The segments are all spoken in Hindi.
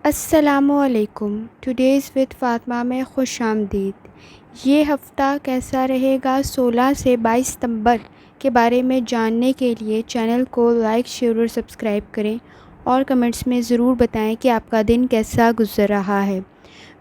अस्सलामुअलैकुम। टुडेज़ विद फ़ातिमा में खुश आमदीद। ये हफ़्ता कैसा रहेगा 16 से 22 सितंबर के बारे में जानने के लिए चैनल को लाइक, शेयर और सब्सक्राइब करें और कमेंट्स में ज़रूर बताएं कि आपका दिन कैसा गुज़र रहा है।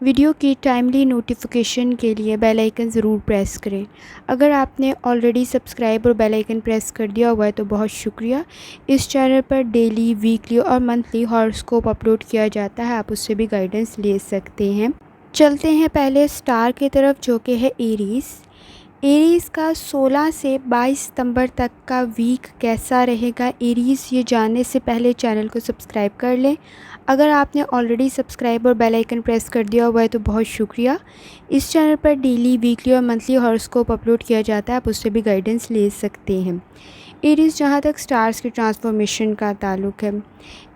वीडियो की टाइमली नोटिफिकेशन के लिए बेल आइकन ज़रूर प्रेस करें। अगर आपने ऑलरेडी सब्सक्राइब और बेल आइकन प्रेस कर दिया हुआ है तो बहुत शुक्रिया। इस चैनल पर डेली, वीकली और मंथली हॉरोस्कोप अपलोड किया जाता है, आप उससे भी गाइडेंस ले सकते हैं। चलते हैं पहले स्टार की तरफ, जो कि है एरीज़। एरीज़ का 16 से 22 सितंबर तक का वीक कैसा रहेगा एरीज़, ये जानने से पहले चैनल को सब्सक्राइब कर लें। अगर आपने ऑलरेडी सब्सक्राइब और बेल आइकन प्रेस कर दिया हुआ है तो बहुत शुक्रिया। इस चैनल पर डेली, वीकली और मंथली हॉरोस्कोप अपलोड किया जाता है, आप उससे भी गाइडेंस ले सकते हैं। एरीज़, जहाँ तक स्टार्स की ट्रांसफॉर्मेशन का ताल्लुक़ है,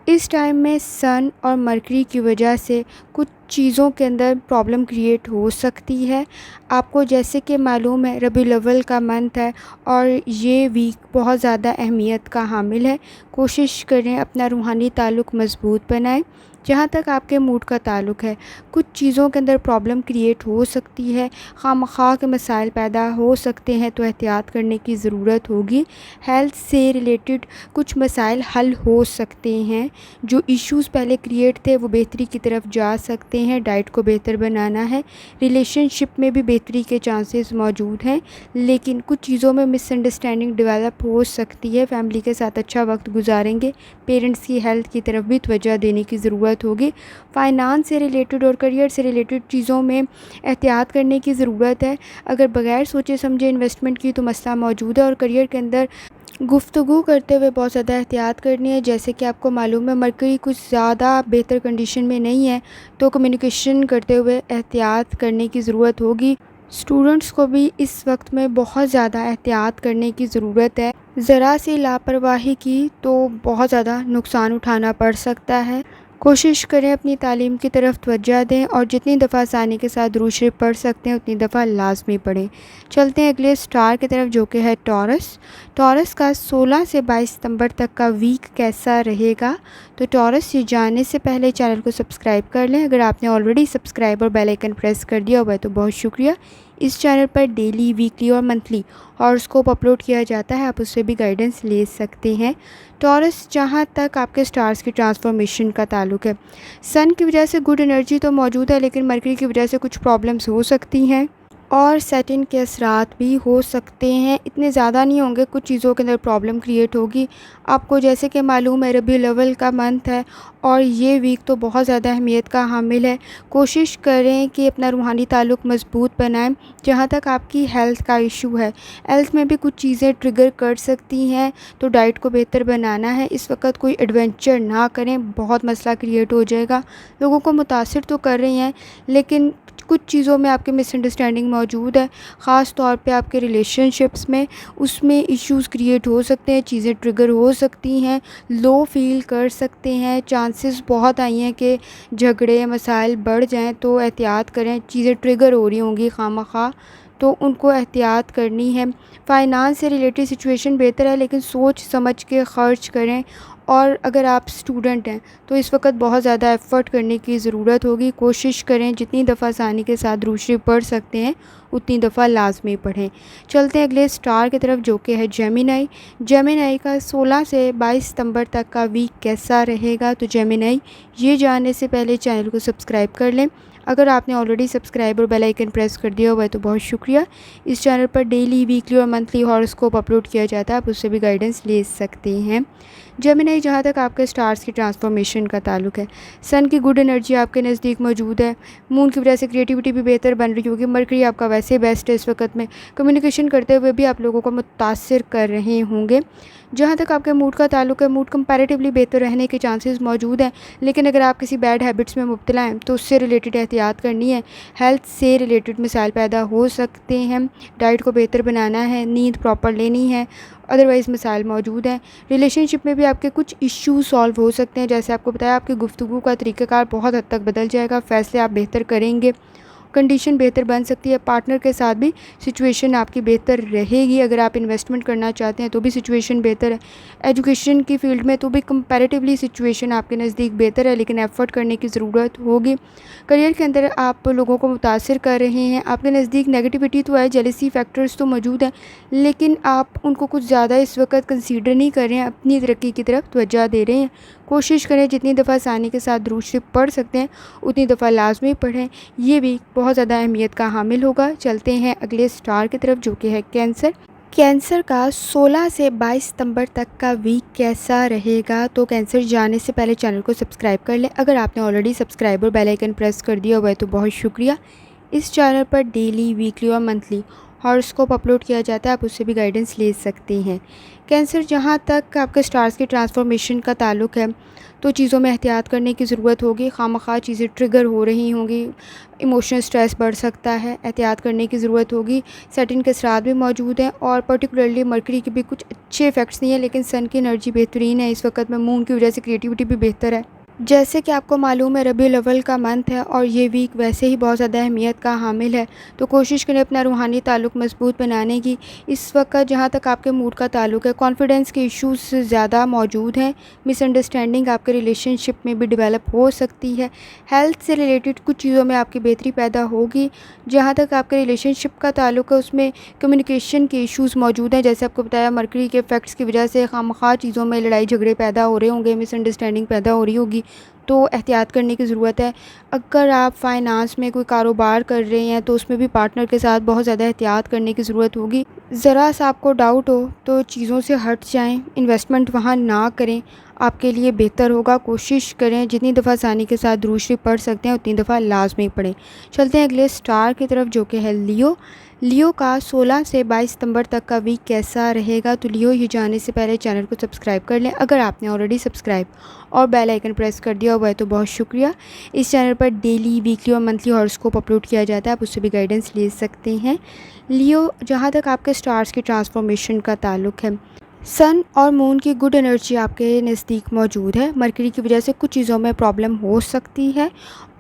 इस टाइम में सन और मरकरी की वजह से कुछ चीज़ों के अंदर प्रॉब्लम क्रिएट हो सकती है। आपको जैसे कि मालूम है रबीउल अव्वल का मंथ है और ये वीक बहुत ज़्यादा अहमियत का हामिल है। कोशिश करें अपना रूहानी ताल्लुक़ मज़बूत बनाएं। जहाँ तक आपके मूड का ताल्लुक़ है, कुछ चीज़ों के अंदर प्रॉब्लम क्रिएट हो सकती है, खामख़ा के मसाइल पैदा हो सकते हैं, तो एहतियात करने की ज़रूरत होगी। हेल्थ से रिलेटेड कुछ मसाइल हल हो सकते हैं। जो इश्यूज़ पहले क्रिएट थे वो बेहतरी की तरफ जा सकते हैं। डाइट को बेहतर बनाना है। रिलेशनशिप में भी बेहतरी के चांसेस मौजूद हैं, लेकिन कुछ चीज़ों में मिसअंडरस्टैंडिंग डेवलप हो सकती है। फैमिली के साथ अच्छा वक्त गुजारेंगे। पेरेंट्स की हेल्थ की तरफ भी तवज्जो देने की ज़रूरत होगी। फाइनेंस से रिलेटेड और करियर से रिलेटेड चीज़ों में एहतियात करने की ज़रूरत है। अगर बगैर सोचे समझे इन्वेस्टमेंट की तो मसला मौजूद है। और करियर के अंदर गुफ्तगू करते हुए बहुत ज़्यादा एहतियात करनी है। जैसे कि आपको मालूम है मरकरी कुछ ज़्यादा बेहतर कंडीशन में नहीं है, तो कम्युनिकेशन करते हुए एहतियात करने की ज़रूरत होगी। स्टूडेंट्स को भी इस वक्त में बहुत ज़्यादा एहतियात करने की ज़रूरत है। ज़रा सी लापरवाही की तो बहुत ज़्यादा नुकसान उठाना पड़ सकता है। कोशिश करें अपनी तालीम की तरफ तवज्जो दें और जितनी दफ़ा आसानी के साथ दुरूद शरीफ पढ़ सकते हैं उतनी दफ़ा लाजमी पढ़ें। चलते हैं अगले स्टार की तरफ, जो कि है टॉरस। टॉरस का 16 से 22 सितंबर तक का वीक कैसा रहेगा, तो टॉरस ये जानने से पहले चैनल को सब्सक्राइब कर लें। अगर आपने ऑलरेडी सब्सक्राइब और बेल आइकन प्रेस कर दिया हुआ है तो बहुत शुक्रिया। इस चैनल पर डेली, वीकली और मंथली हॉरोस्कोप अपलोड किया जाता है, आप उससे भी गाइडेंस ले सकते हैं। टॉरस, जहाँ तक आपके स्टार्स की ट्रांसफॉर्मेशन का ताल्लुक़ है, सन की वजह से गुड एनर्जी तो मौजूद है, लेकिन मरकरी की वजह से कुछ प्रॉब्लम्स हो सकती हैं और सैटर्न के असरात भी हो सकते हैं। इतने ज़्यादा नहीं होंगे, कुछ चीज़ों के अंदर प्रॉब्लम क्रिएट होगी। आपको जैसे कि मालूम है रबीउल अव्वल का मंथ है और ये वीक तो बहुत ज़्यादा अहमियत का हामिल है। कोशिश करें कि अपना रूहानी ताल्लुक़ मज़बूत बनाएं। जहाँ तक आपकी हेल्थ का इशू है, हेल्थ में भी कुछ चीज़ें ट्रिगर कर सकती हैं, तो डाइट को बेहतर बनाना है। इस वक्त कोई एडवेंचर ना करें, बहुत मसला क्रिएट हो जाएगा। लोगों को मुतासिर तो कर रही हैं, लेकिन कुछ चीज़ों में आपके मिसअंडरस्टैंडिंग मौजूद है। ख़ास तौर पे आपके रिलेशनशिप्स में, उसमें इश्यूज़ क्रिएट हो सकते हैं, चीज़ें ट्रिगर हो सकती हैं, लो फील कर सकते हैं। चांसेस बहुत आई हैं कि झगड़े मसाइल बढ़ जाएं, तो एहतियात करें। चीज़ें ट्रिगर हो रही होंगी खामख़ा, तो उनको एहतियात करनी है। फ़ाइनेंस से रिलेटेड सिचुएशन बेहतर है, लेकिन सोच समझ के ख़र्च करें। और अगर आप स्टूडेंट हैं तो इस वक्त बहुत ज़्यादा एफ़र्ट करने की ज़रूरत होगी। कोशिश करें जितनी दफ़ा आसानी के साथ दुरूद शरीफ पढ़ सकते हैं उतनी दफ़ा लाजमी पढ़ें। चलते हैं अगले स्टार की तरफ, जो कि है जेमिनी। जेमिनी का 16 से 22 सितंबर तक का वीक कैसा रहेगा, तो जेमिनी ये जानने से पहले चैनल को सब्सक्राइब कर लें। अगर आपने ऑलरेडी सब्सक्राइब और बेल आइकन प्रेस कर दिया हुआ है तो बहुत शुक्रिया। इस चैनल पर डेली, वीकली और मंथली हॉरोस्कोप अपलोड किया जाता है, आप उससे भी गाइडेंस ले सकते हैं। जेमिनी, जहाँ तक आपके स्टार्स की ट्रांसफॉर्मेशन का ताल्लुक़ है, सन की गुड एनर्जी आपके नज़दीक मौजूद है। मून की वजह से क्रिएटिविटी भी बेहतर बन रही होगी। मरकरी आपका वैसे बेस्ट है। इस वक्त में कम्युनिकेशन करते हुए भी आप लोगों को मुतासिर कर रहे होंगे। जहाँ तक आपके मूड का ताल्लुक़ है, मूड कंपैरेटिवली बेहतर रहने के चांसेस मौजूद हैं, लेकिन अगर आप किसी बैड हैबिट्स में मुब्तला हैं तो उससे रिलेटेड एहतियात करनी है। हेल्थ से रिलेटेड मसाइल पैदा हो सकते हैं। डाइट को बेहतर बनाना है, नींद प्रॉपर लेनी है, अदरवाइज़ मसाइल मौजूद हैं। रिलेशनशिप में भी आपके कुछ इश्यू सॉल्व हो सकते हैं। जैसे आपको बताया, आपकी गुफ्तगू का तरीक़ाकार बहुत हद तक बदल जाएगा, फ़ैसले आप बेहतर करेंगे कंडीशन बेहतर बन सकती है। पार्टनर के साथ भी सिचुएशन आपकी बेहतर रहेगी। अगर आप इन्वेस्टमेंट करना चाहते हैं तो भी सिचुएशन बेहतर है। एजुकेशन की फ़ील्ड में तो भी कंपैरेटिवली सिचुएशन आपके नज़दीक बेहतर है, लेकिन एफ़र्ट करने की ज़रूरत होगी। करियर के अंदर आप लोगों को मुतासिर कर रहे हैं। आपके नज़दीक नेगेटिविटी तो है, जेलसी फैक्टर्स तो मौजूद हैं, लेकिन आप उनको कुछ ज़्यादा इस वक्त कंसीडर नहीं कर रहे हैं, अपनी तरक्की की तरफ तवज्जो दे रहे हैं। कोशिश करें जितनी दफ़ा आसानी के साथ दुरूद शरीफ पढ़ सकते हैं उतनी दफ़ा लाजमी पढ़ें। ये भी बहुत ज़्यादा अहमियत का हामिल होगा। चलते हैं अगले स्टार की तरफ जो कि है कैंसर। कैंसर का 16 से 22 सितंबर तक का वीक कैसा रहेगा? तो कैंसर जाने से पहले चैनल को सब्सक्राइब कर लें। अगर आपने ऑलरेडी सब्सक्राइब और बेल आइकन प्रेस कर दिया हुआ है तो बहुत शुक्रिया। इस चैनल पर डेली, वीकली और मंथली हॉरोस्कोप अपलोड किया जाता है, आप उससे भी गाइडेंस ले सकते हैं। कैंसर, जहाँ तक आपके स्टार्स की ट्रांसफॉर्मेशन का ताल्लुक़ है तो चीज़ों में एहतियात करने की ज़रूरत होगी। खामखा चीज़ें ट्रिगर हो रही होंगी, इमोशनल स्ट्रेस बढ़ सकता है, एहतियात करने की ज़रूरत होगी। सैटर्न के असरात भी मौजूद हैं और पर्टिकुलरली मरकरी के भी कुछ अच्छे इफ़ेक्ट्स नहीं है, लेकिन सन की एनर्जी बेहतरीन है इस वक्त में। मून की वजह से क्रिएटिविटी भी बेहतर है। जैसे कि आपको मालूम है रबीउल अव्वल का मंथ है और ये वीक वैसे ही बहुत ज़्यादा अहमियत का हामिल है, तो कोशिश करें अपना रूहानी ताल्लुक़ मज़बूत बनाने की। इस वक्त जहाँ तक आपके मूड का ताल्लुक़ है, कॉन्फिडेंस के इश्यूज़ ज़्यादा मौजूद हैं। मिसअंडरस्टैंडिंग आपके रिलेशनशिप में भी डेवलप हो सकती है। हेल्थ से रिलेटेड कुछ चीज़ों में आपकी बेहतरी पैदा होगी। जहाँ तक आपके रिलेशनशिप का ताल्लुक़ है उसमें कम्युनिकेशन के इश्यूज़ मौजूद हैं। जैसे आपको बताया, मरकरी के इफ़ेक्ट्स की वजह से खामखा चीज़ों में लड़ाई झगड़े पैदा हो रहे होंगे, मिसअंडरस्टैंडिंग पैदा हो रही होगी, तो एहतियात करने की ज़रूरत है। अगर आप फ़ाइनेंस में कोई कारोबार कर रहे हैं तो उसमें भी पार्टनर के साथ बहुत ज़्यादा एहतियात करने की ज़रूरत होगी। ज़रा सा आपको डाउट हो तो चीज़ों से हट जाएं, इन्वेस्टमेंट वहाँ ना करें, आपके लिए बेहतर होगा। कोशिश करें जितनी दफ़ा आसानी के साथ दुरूद शरीफ पढ़ सकते हैं उतनी दफ़ा लाजमी पढ़ें। चलते हैं अगले स्टार की तरफ जो कि है लियो। लियो का 16 से 22 सितंबर तक का वीक कैसा रहेगा? तो लियो, ये जाने से पहले चैनल को सब्सक्राइब कर लें। अगर आपने ऑलरेडी सब्सक्राइब और बेल आइकन प्रेस कर दिया हुआ है तो बहुत शुक्रिया। इस चैनल पर डेली, वीकली और मंथली हॉरोस्कोप अपलोड किया जाता है, आप उससे भी गाइडेंस ले सकते हैं। लियो, जहाँ तक आपके स्टार्स की ट्रांसफॉर्मेशन का ताल्लुक़ है, सन और मून की गुड एनर्जी आपके नज़दीक मौजूद है। मरकरी की वजह से कुछ चीज़ों में प्रॉब्लम हो सकती है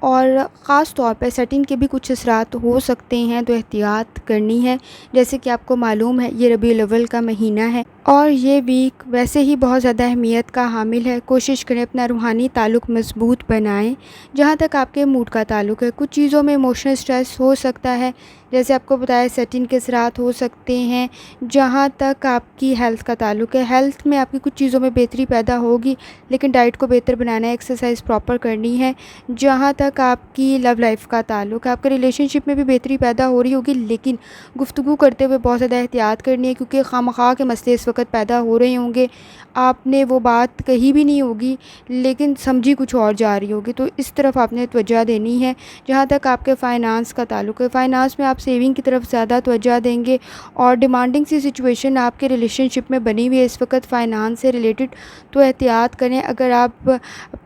और ख़ास तौर पे सेटिंग के भी कुछ असरात हो सकते हैं, तो एहतियात करनी है। जैसे कि आपको मालूम है ये रबीउल अव्वल का महीना है और ये वीक वैसे ही बहुत ज़्यादा अहमियत का हामिल है। कोशिश करें अपना रूहानी ताल्लुक़ मज़बूत बनाएं। जहाँ तक आपके मूड का ताल्लुक़ है, कुछ चीज़ों में इमोशनल स्ट्रेस हो सकता है, जैसे आपको बताया सेटिंग के असरात हो सकते हैं। जहाँ तक आपकी हेल्थ का ताल्लुक़ है, हेल्थ में आपकी कुछ चीज़ों में बेहतरी पैदा होगी, लेकिन डाइट को बेहतर बनाना है, एक्सरसाइज प्रॉपर करनी है। जहाँ तक आपकी लव लाइफ का ताल्लुक़ है, आपके रिलेशनशिप में भी बेहतरी पैदा हो रही होगी, लेकिन गुफ्तगू करते हुए बहुत ज़्यादा एहतियात करनी है, क्योंकि खामखा के मसले इस वक्त पैदा हो रहे होंगे। आपने वो बात कही भी नहीं होगी लेकिन समझी कुछ और जा रही होगी, तो इस तरफ आपने तवज्जो देनी है। जहाँ तक आपके फ़ाइनेंस का ताल्लुक़ है, फ़ाइनेंस में आप सेविंग की तरफ ज़्यादा तवज्जो देंगे और डिमांडिंग सी सिचुएशन आपके रिलेशनशिप में बनी हुई है इस वक्त फ़ाइनेंस से रिलेटेड, तो एहतियात करें। अगर आप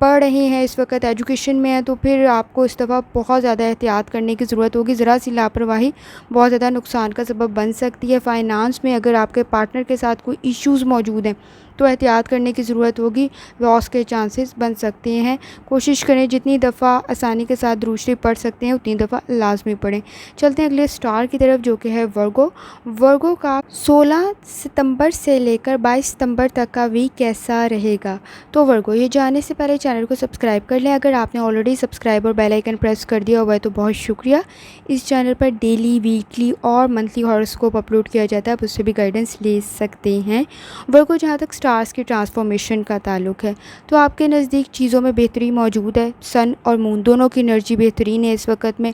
पढ़ रहे हैं, इस वक्त एजुकेशन में हैं, तो फिर आपको इस दफ़ा बहुत ज़्यादा एहतियात करने की ज़रूरत होगी। ज़रा सी लापरवाही बहुत ज़्यादा नुकसान का सबब बन सकती है। फ़ाइनेंस में अगर आपके पार्टनर के साथ कोई इश्यूज़ मौजूद हैं तो एहतियात करने की ज़रूरत होगी, लॉस के चांसेस बन सकते हैं। कोशिश करें जितनी दफ़ा आसानी के साथ दुरूद शरीफ पढ़ सकते हैं उतनी दफ़ा लाजमी पढ़ें। चलते हैं अगले स्टार की तरफ जो कि है वर्गो। वर्गो का 16 सितंबर से लेकर 22 सितंबर तक का वीक कैसा रहेगा? तो वर्गो, ये जानने से पहले चैनल को सब्सक्राइब कर लें। अगर आपने ऑलरेडी सब्सक्राइब और बेल आइकन प्रेस कर दिया हुआ है तो बहुत शुक्रिया। इस चैनल पर डेली, वीकली और मंथली हॉरोस्कोप अपलोड किया जाता है, आप उससे भी गाइडेंस ले सकते हैं। वर्गो, जहाँ तक स्टार्स की ट्रांसफॉर्मेशन का ताल्लुक़ है, तो आपके नज़दीक चीज़ों में बेहतरी मौजूद है। सन और मून दोनों की एनर्जी बेहतरीन है इस वक्त में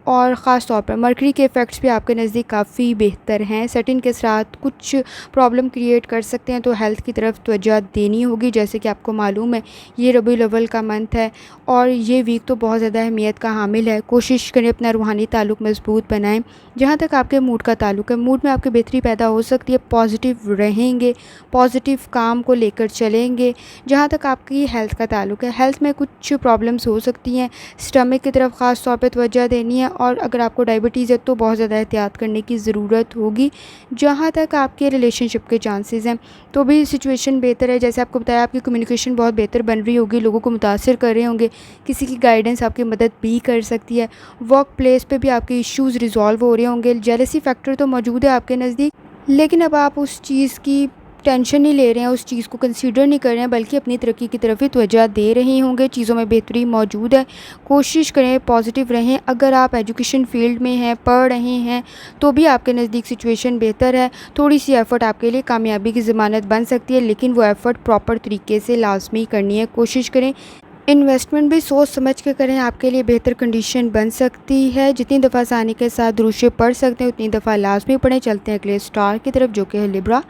और ख़ास तौर पर मरकरी के इफ़ेक्ट्स भी आपके नज़दीक काफ़ी बेहतर हैं। सेटिंग के साथ कुछ प्रॉब्लम क्रिएट कर सकते हैं, तो हेल्थ की तरफ तवज्जो देनी होगी। जैसे कि आपको मालूम है ये रबीउल अव्वल का मंथ है और ये वीक तो बहुत ज़्यादा अहमियत का हामिल है। कोशिश करें अपना रूहानी ताल्लुक़ मज़बूत बनाएं। जहाँ तक आपके मूड का ताल्लुक़ है, मूड में आपकी बेहतरी पैदा हो सकती है, पॉजिटिव रहेंगे, पॉजिटिव काम को लेकर चलेंगे। जहाँ तक आपकी हेल्थ का ताल्लुक़ है, हेल्थ में कुछ प्रॉब्लम्स हो सकती हैं, स्टमक की तरफ ख़ास तौर पर तवज्जो देनी है और अगर आपको डायबिटीज़ है तो बहुत ज़्यादा एहतियात करने की ज़रूरत होगी। जहाँ तक आपके रिलेशनशिप के चांसेस हैं तो भी सिचुएशन बेहतर है। जैसे आपको बताया, आपकी कम्युनिकेशन बहुत बेहतर बन रही होगी, लोगों को मुतासिर कर रहे होंगे, किसी की गाइडेंस आपकी मदद भी कर सकती है। वर्क प्लेस पे भी आपके इश्यूज़ रिज़ॉल्व हो रहे होंगे। जेलसी फैक्टर तो मौजूद है आपके नज़दीक, लेकिन अब आप उस चीज़ की टेंशन नहीं ले रहे हैं, उस चीज़ को कंसीडर नहीं कर रहे हैं, बल्कि अपनी तरक्की की तरफ ही तवज्जो दे रहे होंगे। चीज़ों में बेहतरी मौजूद है। कोशिश करें पॉजिटिव रहें। अगर आप एजुकेशन फील्ड में हैं, पढ़ रहे हैं, तो भी आपके नज़दीक सिचुएशन बेहतर है। थोड़ी सी एफ़र्ट आपके लिए कामयाबी की ज़मानत बन सकती है, लेकिन वो एफ़र्ट प्रॉपर तरीके से लाजमी करनी है। कोशिश करें इन्वेस्टमेंट भी सोच समझ के करें, आपके लिए बेहतर कंडीशन बन सकती है। जितनी दफ़ा आसानी के साथ दुरूद पढ़ सकते हैं उतनी दफ़ा लाजमी पढ़ें। चलते हैं अगले स्टार की तरफ, जो कि है लिब्रा।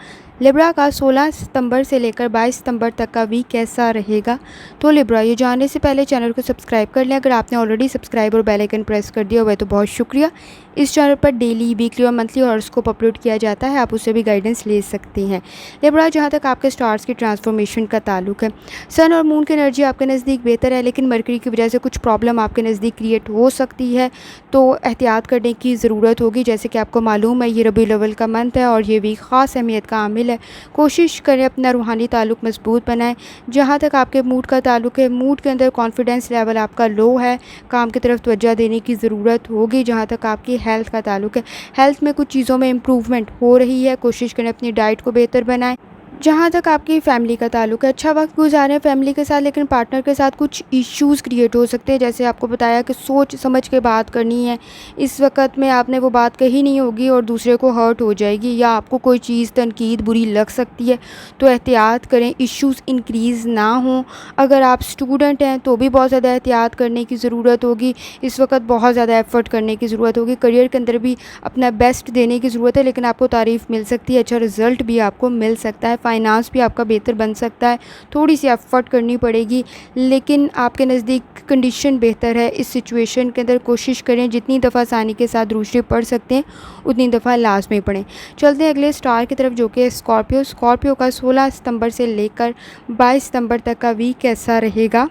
लिब्रा का 16 सितंबर से लेकर 22 सितंबर तक का वीक कैसा रहेगा। तो लिब्रा, ये जानने से पहले चैनल को सब्सक्राइब कर लें। अगर आपने ऑलरेडी सब्सक्राइब और बेल आइकन प्रेस कर दिया हुआ है तो बहुत शुक्रिया। इस चैनल पर डेली, वीकली और मंथली हॉरोस्कोप अपलोड किया जाता है, आप उससे भी गाइडेंस ले सकते हैं। लिब्रा, जहाँ तक आपके स्टार्स की ट्रांसफॉर्मेशन का ताल्लुक है, सन और मून की एनर्जी आपके नज़दीक बेहतर है, लेकिन मरकरी की वजह से कुछ प्रॉब्लम आपके नज़दीक क्रिएट हो सकती है, तो एहतियात करने की ज़रूरत होगी। जैसे कि आपको मालूम है, ये रबीउल अव्वल का मंथ है और ये वीक ख़ास अहमियत का हामिल है। कोशिश करें अपना रूहानी ताल्लुक मजबूत बनाएं। जहाँ तक आपके मूड का ताल्लुक है, मूड के अंदर कॉन्फिडेंस लेवल आपका लो है, काम की तरफ तवज्जो देने की ज़रूरत होगी। जहाँ तक आपकी हेल्थ का ताल्लुक है, हेल्थ में कुछ चीज़ों में इम्प्रूवमेंट हो रही है। कोशिश करें अपनी डाइट को बेहतर बनाएं। जहाँ तक आपकी फ़ैमिली का ताल्लुक है, अच्छा वक्त गुजारें फ़ैमिली के साथ, लेकिन पार्टनर के साथ कुछ इश्यूज़ क्रिएट हो सकते हैं। जैसे आपको बताया कि सोच समझ के बात करनी है। इस वक्त में आपने वो बात कही नहीं होगी और दूसरे को हर्ट हो जाएगी, या आपको कोई चीज़ तनकीद बुरी लग सकती है, तो एहतियात करें इश्यूज़ इंक्रीज़ ना हों। अगर आप स्टूडेंट हैं तो भी बहुत ज़्यादा एहतियात करने की ज़रूरत होगी। इस वक्त बहुत ज़्यादा एफ़र्ट करने की ज़रूरत होगी। करियर के अंदर भी अपना बेस्ट देने की ज़रूरत है, लेकिन आपको तारीफ़ मिल सकती है, अच्छा रिज़ल्ट भी आपको मिल सकता है, फाइनेंस भी आपका बेहतर बन सकता है। थोड़ी सी एफ़र्ट करनी पड़ेगी, लेकिन आपके नज़दीक कंडीशन बेहतर है। इस सिचुएशन के अंदर कोशिश करें जितनी दफ़ा आसानी के साथ दुरूद शरीफ पढ़ सकते हैं उतनी दफ़ा लाजमी पढ़ें। चलते हैं अगले स्टार की तरफ, जो कि स्कॉर्पियो। स्कॉर्पियो का 16 सितंबर से लेकर 22 सितंबर तक का वीक कैसा रहेगा।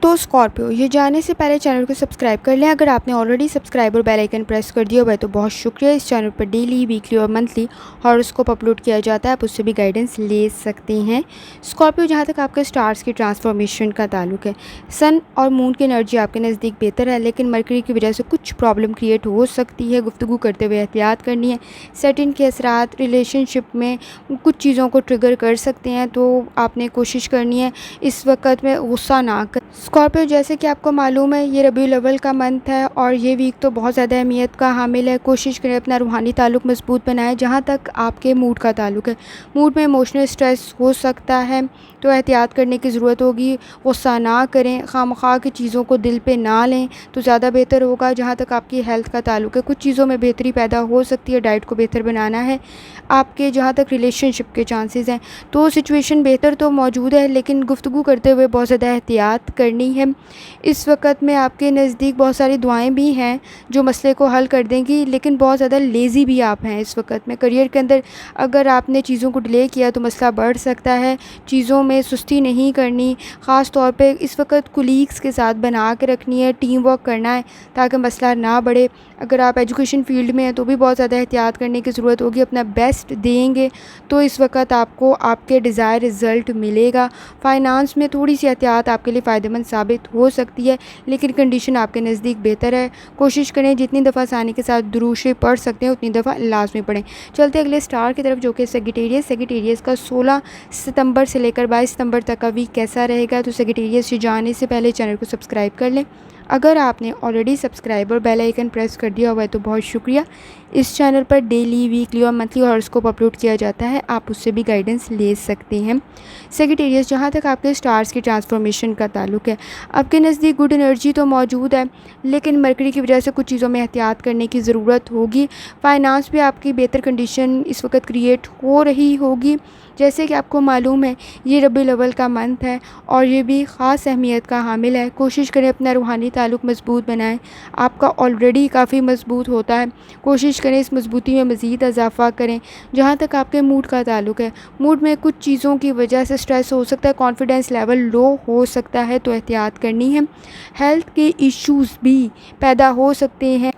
तो स्कॉर्पियो, ये जानने से पहले चैनल को सब्सक्राइब कर लें। अगर आपने ऑलरेडी सब्सक्राइब और बेल आइकन प्रेस कर दिया हुआ है तो बहुत शुक्रिया। इस चैनल पर डेली, वीकली और मंथली हॉरोस्कोप अपलोड किया जाता है, आप उससे भी गाइडेंस ले सकते हैं। स्कॉर्पियो, जहाँ तक आपके स्टार्स की ट्रांसफॉर्मेशन का ताल्लुक है, सन और मून की एनर्जी आपके नज़दीक बेहतर है, लेकिन मरकरी की वजह से कुछ प्रॉब्लम क्रिएट हो सकती है। गुफ्तगू करते हुए एहतियात करनी है। सेटिन के असरात रिलेशनशिप में कुछ चीज़ों को ट्रिगर कर सकते हैं, तो आपने कोशिश करनी है इस वक्त में गुस्सा ना कर। स्कॉर्पियो, जैसे कि आपको मालूम है, ये रबीउल अव्वल का मंथ है और ये वीक तो बहुत ज़्यादा अहमियत का हामिल है। कोशिश करें अपना रूहानी ताल्लुक मजबूत बनाएं। जहाँ तक आपके मूड का ताल्लुक है, मूड में इमोशनल स्ट्रेस हो सकता है, तो एहतियात करने की ज़रूरत होगी। गुस्सा ना करें, खामखा की चीज़ों को दिल पे ना लें तो ज़्यादा बेहतर होगा। जहाँ तक आपकी हेल्थ का ताल्लुक है, कुछ चीज़ों में बेहतरी पैदा हो सकती है, डाइट को बेहतर बनाना है आपके। जहाँ तक रिलेशनशिप के चांसेस हैं, तो सिचुएशन बेहतर तो मौजूद है, लेकिन गुफ्तगू करते हुए बहुत ज़्यादा एहतियात करनी है। इस वक्त में आपके नज़दीक बहुत सारी दुआएं भी हैं जो मसले को हल कर देंगी, लेकिन बहुत ज़्यादा लेज़ी भी आप हैं इस वक्त में। करियर के अंदर अगर आपने चीज़ों को डिले किया तो मसला बढ़ सकता है। चीज़ों में सुस्ती नहीं करनी, ख़ास तौर पे इस वक्त कुलीग्स के साथ बना के रखनी है, टीम वर्क करना है ताकि मसला ना बढ़े। अगर आप एजुकेशन फील्ड में हैं तो भी बहुत ज़्यादा एहतियात करने की ज़रूरत होगी। अपना बेस्ट देंगे तो इस वक्त आपको आपके डिज़ायर रिज़ल्ट मिलेगा। फाइनेंस में थोड़ी सी एहतियात आपके लिए फ़ायदेमंद साबित हो सकती है, लेकिन कंडीशन आपके नज़दीक बेहतर है। कोशिश करें जितनी दफ़ा आसानी के साथ दुरूद शरीफ पढ़ सकते हैं उतनी दफ़ा लाजमी पढ़ें। चलते अगले स्टार की तरफ, जो कि सेजिटेरियस। सेजिटेरियस का 16 सितंबर से लेकर 22 सितंबर तक का वीक कैसा रहेगा। तो सेजिटेरियस, ये जानने से पहले चैनल को सब्सक्राइब कर लें। अगर आपने ऑलरेडी सब्सक्राइब और बेल आइकन प्रेस कर दिया हुआ है तो बहुत शुक्रिया। इस चैनल पर डेली, वीकली और मंथली हॉरोस्कोप अपलोड किया जाता है, आप उससे भी गाइडेंस ले सकते हैं। सेजिटेरियस, जहाँ तक आपके स्टार्स की ट्रांसफॉर्मेशन का ताल्लुक है, आपके नज़दीक गुड एनर्जी तो मौजूद है, लेकिन मरकरी की वजह से कुछ चीज़ों में एहतियात करने की ज़रूरत होगी। फाइनेंस भी आपकी बेहतर कंडीशन इस वक्त क्रिएट हो रही होगी। जैसे कि आपको मालूम है, ये रबीउल अव्वल का मंथ है और ये भी ख़ास अहमियत का हामिल है। कोशिश करें अपना रूहानी ताल्लुक मजबूत बनाएं। आपका ऑलरेडी काफ़ी मजबूत होता है, कोशिश करें इस मजबूती में मज़ीद इजाफ़ा करें। जहाँ तक आपके मूड का ताल्लुक है, मूड में कुछ चीज़ों की वजह से स्ट्रेस हो सकता है, कॉन्फिडेंस लेवल लो हो सकता है, तो एहतियात करनी है। हेल्थ के इश्यूज़ भी पैदा हो सकते हैं।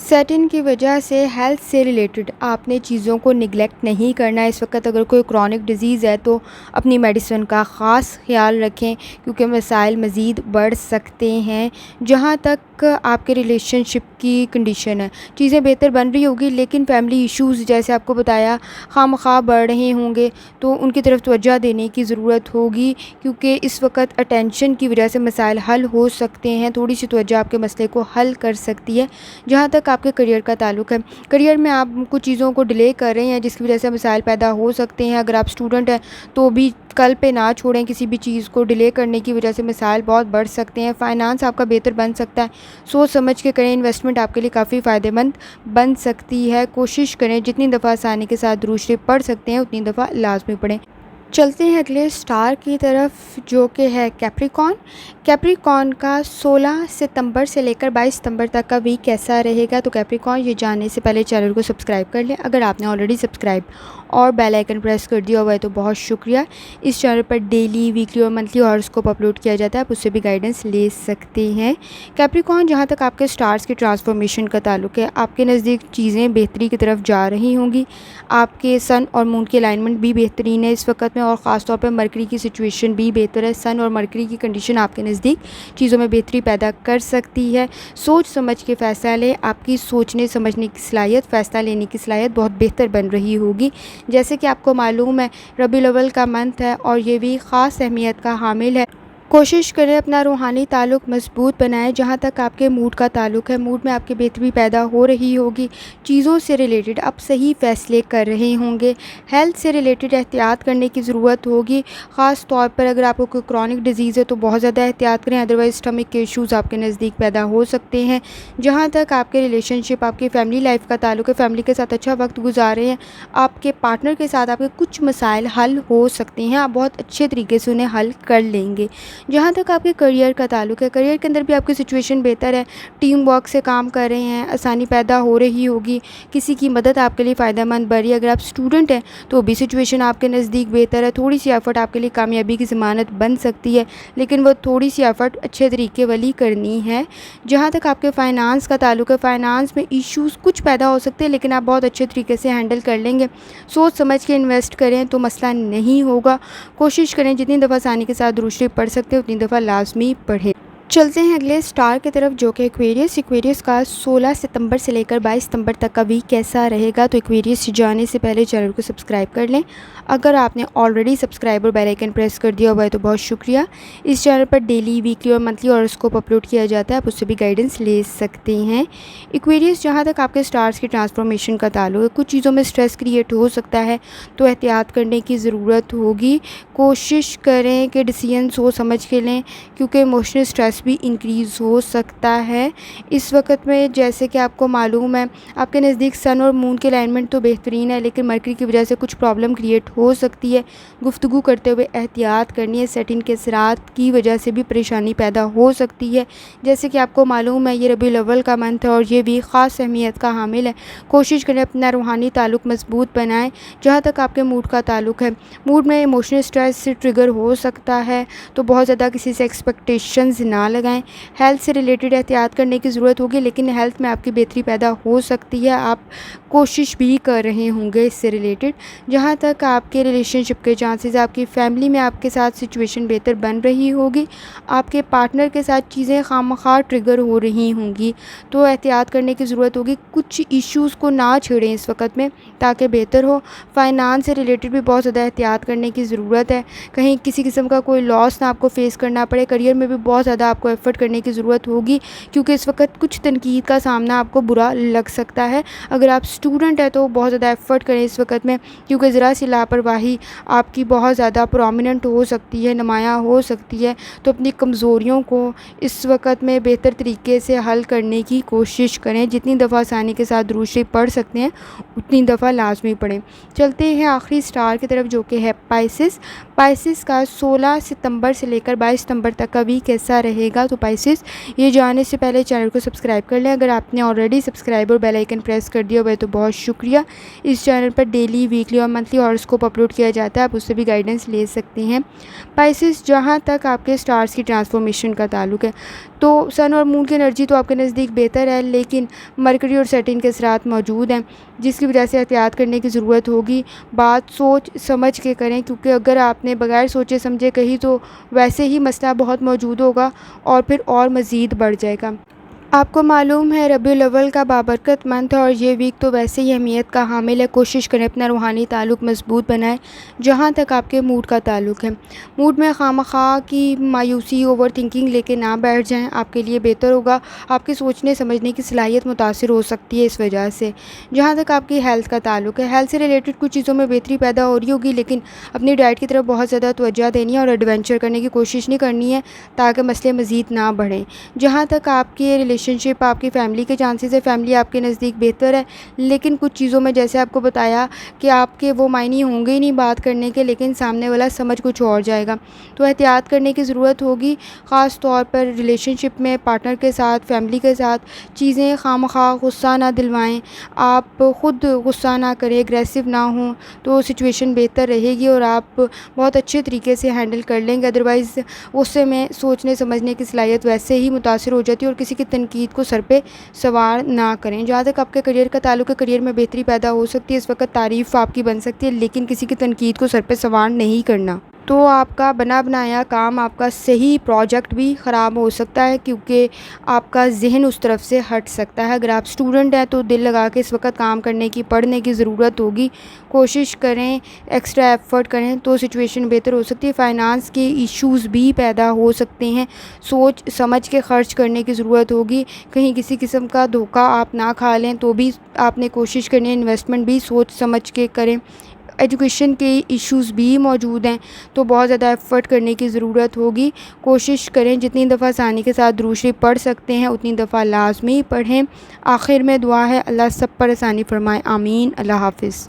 सैटर्न की वजह से हेल्थ से रिलेटेड आपने चीज़ों को निगलेक्ट नहीं करना है। इस वक्त अगर कोई क्रॉनिक डिज़ीज़ है तो अपनी मेडिसिन का ख़ास ख्याल रखें, क्योंकि मसाइल मज़ीद बढ़ सकते हैं। जहाँ तक आपके रिलेशनशिप की कंडीशन है, चीज़ें बेहतर बन रही होगी, लेकिन फैमिली इश्यूज़ जैसे आपको बताया खामखा बढ़ रहे होंगे, तो उनकी तरफ तवज्जो देने की ज़रूरत होगी, क्योंकि इस वक्त अटेंशन की वजह से मसाइल हल हो सकते हैं। थोड़ी सी तवज्जो आपके मसले को हल कर सकती है। जहाँ तक आपके करियर का ताल्लुक़ है, करियर में आप कुछ चीज़ों को डिले कर रहे हैं जिसकी वजह से मसाइल पैदा हो सकते हैं। अगर आप स्टूडेंट हैं तो भी कल पे ना छोड़ें, किसी भी चीज़ को डिले करने की वजह से मसाइल बहुत बढ़ सकते हैं। फ़ाइनेंस आपका बेहतर बन सकता है, सोच समझ के करें। इन्वेस्टमेंट आपके लिए काफ़ी फ़ायदेमंद बन सकती है। कोशिश करें जितनी दफ़ा आसानी के साथ दुरूद शरीफ पढ़ सकते हैं उतनी दफ़ा लाजमी पढ़ें। चलते हैं अगले स्टार की तरफ, जो कि है कैप्रिकॉर्न। कैप्रिकॉर्न का 16 सितंबर से लेकर 22 सितंबर तक का वीक कैसा रहेगा। तो कैप्रिकॉर्न ये जानने से पहले चैनल को सब्सक्राइब कर लें। अगर आपने ऑलरेडी सब्सक्राइब और बेल आइकन प्रेस कर दिया हुआ है तो बहुत शुक्रिया। इस चैनल पर डेली, वीकली और मंथली हॉरोस्कोप अपलोड किया जाता है, आप उससे भी गाइडेंस ले सकते हैं। कैप्रिकॉर्न, जहाँ तक आपके स्टार्स की ट्रांसफॉर्मेशन का ताल्लुक है, आपके नज़दीक चीज़ें बेहतरी की तरफ जा रही होंगी। आपके सन और मून की अलाइनमेंट भी बेहतरीन है इस वक्त में, और ख़ास तौर पर मरकरी की सिचुएशन भी बेहतर है। सन और मरकरी की कंडीशन आपके नज़दीक चीज़ों में बेहतरी पैदा कर सकती है। सोच समझ के फ़ैसला लें। आपकी सोचने समझने की सलाहियत, फ़ैसला लेने की सलाहियत बहुत बेहतर बन रही होगी। जैसे कि आपको मालूम है रबीउल अव्वल का मंथ है और ये भी ख़ास अहमियत का हामिल है। कोशिश करें अपना रूहानी ताल्लुक़ मज़बूत बनाएं। जहाँ तक आपके मूड का ताल्लुक़ है, मूड में आपकी बेहतरी पैदा हो रही होगी। चीज़ों से रिलेटेड आप सही फ़ैसले कर रहे होंगे। हेल्थ से रिलेटेड एहतियात करने की ज़रूरत होगी। ख़ास तौर पर अगर आपको कोई क्रॉनिक डिज़ीज़ है तो बहुत ज़्यादा एहतियात करें, अदरवाइज़ स्टमक के इशूज़ आपके नज़दीक पैदा हो सकते हैं। जहाँ तक आपके रिलेशनशिप, आपकी फ़ैमिली लाइफ का ताल्लुक़ है, फ़ैमिली के साथ अच्छा वक्त गुजार रहे हैं, आपके पार्टनर के साथ आपके कुछ मसाइल हल हो सकते हैं, आप बहुत अच्छे तरीके से उन्हें हल कर लेंगे। जहाँ तक आपके करियर का ताल्लुक़ है, करियर के अंदर भी आपकी सिचुएशन बेहतर है। टीम वर्क से काम कर रहे हैं, आसानी पैदा हो रही होगी। किसी की मदद आपके लिए फ़ायदेमंद बढ़ रही है। अगर आप स्टूडेंट हैं तो भी सिचुएशन आपके नज़दीक बेहतर है। थोड़ी सी एफ़र्ट आपके लिए कामयाबी की ज़मानत बन सकती है, लेकिन वो थोड़ी सी एफ़र्ट अच्छे तरीके वाली करनी है। जहाँ तक आपके फ़ाइनेंस का ताल्लुक़ है, फ़ाइनेंस में इश्यूज़ कुछ पैदा हो सकते हैं, लेकिन आप बहुत अच्छे तरीके से हैंडल कर लेंगे। सोच समझ के इन्वेस्ट करें तो मसला नहीं होगा। कोशिश करें जितनी दफ़ा आसानी के साथ दुरूद शरीफ पढ़ सकते हैं उतनी दफ़ा लाजमी पढ़ें। चलते हैं अगले स्टार की तरफ, जो कि एक्वेरियस। एक्वेरियस का 16 सितंबर से लेकर 22 सितंबर तक का वीक कैसा रहेगा। तो एक्वेरियस जाने से पहले चैनल को सब्सक्राइब कर लें। अगर आपने ऑलरेडी सब्सक्राइब और बेल आइकन प्रेस कर दिया हुआ है तो बहुत शुक्रिया। इस चैनल पर डेली, वीकली और मंथली हॉरोस्कोप अपलोड किया जाता है, आप उससे भी गाइडेंस ले सकते हैं। एक्वेरियस, जहाँ तक आपके स्टार्स की ट्रांसफॉर्मेशन का ताल्लुक है, कुछ चीज़ों में स्ट्रेस क्रिएट हो सकता है, तो एहतियात करने की ज़रूरत होगी। कोशिश करें कि डिसीजन सोच समझ के लें, क्योंकि इमोशनल स्ट्रेस भी इंक्रीज़ हो सकता है इस वक्त में। जैसे कि आपको मालूम है आपके नज़दीक सन और मून की अलाइनमेंट तो बेहतरीन है, लेकिन मरकरी की वजह से कुछ प्रॉब्लम क्रिएट हो सकती है। गुफ्तगू करते हुए एहतियात करनी है। सेटिंग के असरात की वजह से भी परेशानी पैदा हो सकती है। जैसे कि आपको मालूम है ये रबीउल अव्वल का मंथ है और ये भी ख़ास अहमियत का हामिल है। कोशिश करें अपना रूहानी ताल्लुक़ मज़बूत बनाएं। जहाँ तक आपके मूड का ताल्लुक़ है, मूड में इमोशनल स्ट्रेस से ट्रिगर हो सकता है, तो बहुत ज़्यादा किसी से एक्सपेक्टेशंस ना लगाएं। हेल्थ से रिलेटेड एहतियात करने की ज़रूरत होगी, लेकिन हेल्थ में आपकी बेहतरी पैदा हो सकती है। आप कोशिश भी कर रहे होंगे इससे रिलेटेड। जहाँ तक आपके रिलेशनशिप के चांसेस, आपकी फ़ैमिली में आपके साथ सिचुएशन बेहतर बन रही होगी। आपके पार्टनर के साथ चीज़ें खामखा ट्रिगर हो रही होंगी, तो एहतियात करने की ज़रूरत होगी। कुछ इश्यूज़ को ना छेड़ें इस वक्त में ताकि बेहतर हो। फ़ाइनेंस से रिलेटेड भी बहुत ज़्यादा एहतियात करने की ज़रूरत है, कहीं किसी किस्म का कोई लॉस ना आपको फ़ेस करना पड़े। करियर में भी बहुत ज़्यादा आपको एफ़र्ट करने की ज़रूरत होगी, क्योंकि इस वक्त कुछ तनकीद का सामना आपको बुरा लग सकता है। अगर आप स्टूडेंट है तो बहुत ज़्यादा एफ़र्ट करें इस वक्त में, क्योंकि ज़रा सी लापरवाही आपकी बहुत ज़्यादा प्रोमिनेंट हो सकती है, नुमायाँ हो सकती है। तो अपनी कमज़ोरियों को इस वक्त में बेहतर तरीके से हल करने की कोशिश करें। जितनी दफ़ा आसानी के साथ दुरूद शरीफ पढ़ सकते हैं उतनी दफ़ा लाजमी पढ़ें। चलते हैं आखिरी स्टार की तरफ जो कि है पाइसेस। पाइसेस का 16 सितंबर से लेकर 22 सितंबर तक का वीक कैसा रहेगा। तो पाइसेस, ये जानने से पहले चैनल को सब्सक्राइब कर लें। अगर आपने ऑलरेडी सब्सक्राइब और बेल आइकन प्रेस कर दिया हुआ है तो बहुत शुक्रिया। इस चैनल पर डेली, वीकली और मंथली हॉरोस्कोप अपलोड किया जाता है, आप उससे भी गाइडेंस ले सकते हैं। पाइसेस, जहाँ तक आपके स्टार्स की ट्रांसफॉर्मेशन का ताल्लुक है तो सन और मून की एनर्जी तो आपके नज़दीक बेहतर है, लेकिन मरकरी और सैटर्न के असरात मौजूद हैं, जिसकी वजह से एहतियात करने की ज़रूरत होगी। बात सोच समझ के करें, क्योंकि अगर आपने बगैर सोचे समझे कही तो वैसे ही मसला बहुत मौजूद होगा और फिर और मज़ीद बढ़ जाएगा। आपको मालूम है रबीउल अव्वल का बाबरकत मंथ है और ये वीक तो वैसे ही अहमियत का हामिल है। कोशिश करें अपना रूहानी ताल्लुक़ मजबूत बनाएं। जहाँ तक आपके मूड का ताल्लुक़ है, मूड में खामखा की मायूसी, ओवर थिंकिंग लेके ना बैठ जाएं, आपके लिए बेहतर होगा। आपके सोचने समझने की सलाहियत मुतासिर हो सकती है इस वजह से। जहाँ तक आपकी हेल्थ का ताल्लुक़ है, हेल्थ से रिलेटेड कुछ चीज़ों में बेहतरी पैदा हो रही होगी, लेकिन अपनी डाइट की तरफ बहुत ज़्यादा तवज्जो देनी है और एडवेंचर करने की कोशिश नहीं करनी है ताकि मसले मज़ीद ना बढ़ें। जहाँ तक आपके रिलेशनशिप, आपकी फ़ैमिली के चांसेस है, फ़ैमिली आपके नज़दीक बेहतर है, लेकिन कुछ चीज़ों में जैसे आपको बताया कि आपके वो मायने होंगे ही नहीं बात करने के, लेकिन सामने वाला समझ कुछ और जाएगा, तो एहतियात करने की ज़रूरत होगी। ख़ास तौर पर रिलेशनशिप में पार्टनर के साथ, फ़ैमिली के साथ चीज़ें खामखा गुस्सा ना दिलवाएं, आप ख़ुद गुस्सा ना करें, एग्रेसिव ना हों, तो सिचुएशन बेहतर रहेगी और आप बहुत अच्छे तरीके से हैंडल कर लेंगे। अदरवाइज़ गुस्से में सोचने समझने की सलाहियत वैसे ही मुतासिर हो जाती है और किसी की तनकीद को सर पे सवार ना करें। जहाँ तक आपके करियर का ताल्लुक है, करियर में बेहतरी पैदा हो सकती है, इस वक्त तारीफ़ आपकी बन सकती है, लेकिन किसी की तनकीद को सर पे सवार नहीं करना। तो आपका बना बनाया काम, आपका सही प्रोजेक्ट भी ख़राब हो सकता है, क्योंकि आपका जहन उस तरफ से हट सकता है। अगर आप स्टूडेंट हैं तो दिल लगा के इस वक्त काम करने की, पढ़ने की ज़रूरत होगी। कोशिश करें, एक्स्ट्रा एफ़र्ट करें तो सिचुएशन बेहतर हो सकती है। फ़ाइनांस के इश्यूज़ भी पैदा हो सकते हैं, सोच समझ के ख़र्च करने की ज़रूरत होगी। कहीं किसी किस्म का धोखा आप ना खा लें तो भी आपने कोशिश करनी है, इन्वेस्टमेंट भी सोच समझ के करें। एजुकेशन के इश्यूज़ भी मौजूद हैं, तो बहुत ज़्यादा एफ़र्ट करने की ज़रूरत होगी। कोशिश करें जितनी दफ़ा आसानी के साथ दुरूद शरीफ पढ़ सकते हैं उतनी दफ़ा लाज़मी पढ़ें। आखिर में दुआ है, अल्लाह सब पर आसानी फ़रमाए, आमीन। अल्लाह हाफ़िज़।